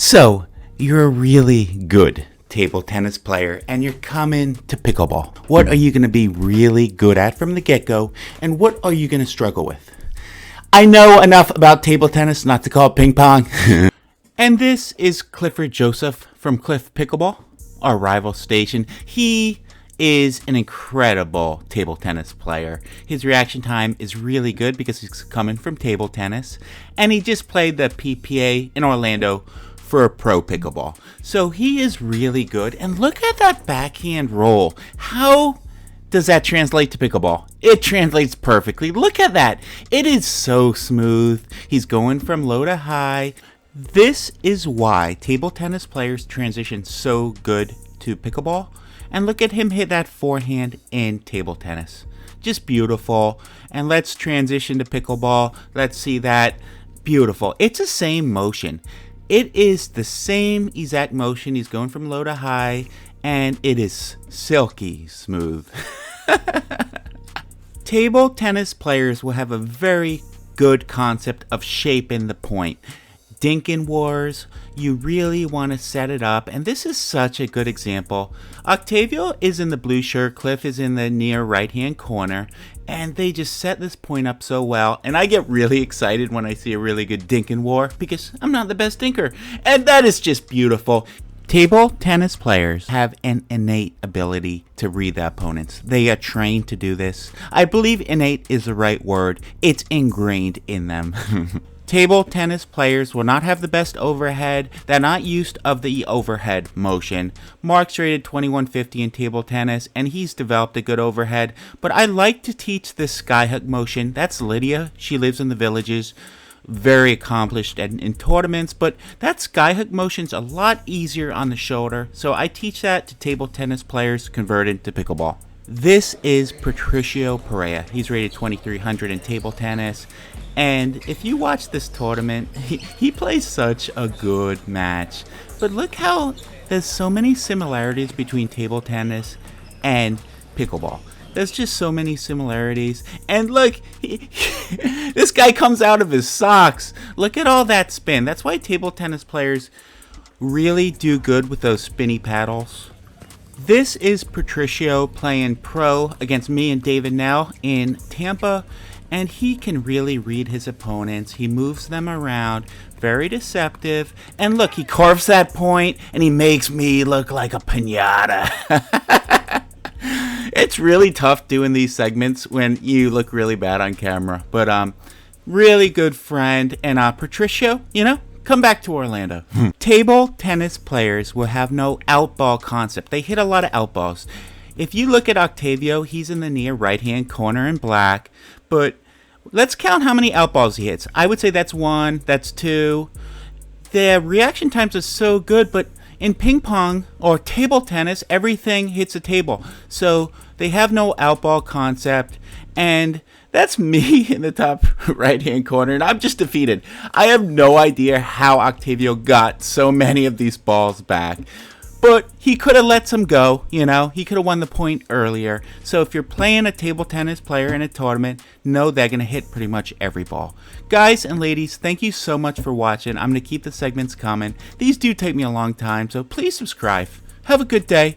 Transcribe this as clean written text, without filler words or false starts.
So, you're a really good table tennis player and you're coming to pickleball. What are you going to be really good at from the get-go, and what are you going to struggle with? I know enough about table tennis not to call it ping pong. And this is Clifford Joseph from Cliff Pickleball, our rival station. He is an incredible table tennis player. His reaction time is really good because he's coming from table tennis, and he just played the PPA in Orlando for a pro pickleball. So he is really good, and look at that backhand roll. How does that translate to pickleball? It translates perfectly. Look at that. It is so smooth. He's going from low to high. This is why table tennis players transition so good to pickleball. And look at him hit that forehand in table tennis. Just beautiful. And let's transition to pickleball. Let's see that. Beautiful. It's the same motion. It is the same exact motion. He's going from low to high, and it is silky smooth. Table tennis players will have a very good concept of shaping the point. Dinkin wars, you really want to set it up, and this is such a good example. Octavio is in the blue shirt, Cliff is in the near right hand corner, and they just set this point up so well, and I get really excited when I see a really good dinkin war because I'm not the best dinker, and that is just beautiful. Table tennis players have an innate ability to read the opponents. They are trained to do this. I believe innate is the right word. It's ingrained in them. Table tennis players will not have the best overhead. They're not used of the overhead motion. Mark's rated 2150 in table tennis, and he's developed a good overhead. But I like to teach this skyhook motion. That's Lydia. She lives in the Villages. Very accomplished in tournaments, but that skyhook motion's a lot easier on the shoulder. So I teach that to table tennis players converted to pickleball. This is Patricio Perea. He's rated 2300 in table tennis. And if you watch this tournament, he plays such a good match. But look how there's so many similarities between table tennis and pickleball. There's just so many similarities. And look, this guy comes out of his socks. Look at all that spin. That's why table tennis players really do good with those spinny paddles. This is Patricio playing pro against me and David now in Tampa. And he can really read his opponents. He moves them around. Very deceptive. And look, he carves that point and he makes me look like a piñata. It's really tough doing these segments when you look really bad on camera. But really good friend. And Patricio, come back to Orlando. Table tennis players will have no outball concept. They hit a lot of outballs. If you look at Octavio, he's in the near right-hand corner in black. But let's count how many outballs he hits. I would say that's 1, that's 2. The reaction times are so good, but in ping pong or table tennis, everything hits a table. So they have no outball concept. And that's me in the top right-hand corner, and I'm just defeated. I have no idea how Octavio got so many of these balls back. But he could have let some go, He could have won the point earlier. So if you're playing a table tennis player in a tournament, know they're going to hit pretty much every ball. Guys and ladies, thank you so much for watching. I'm going to keep the segments coming. These do take me a long time, so please subscribe. Have a good day.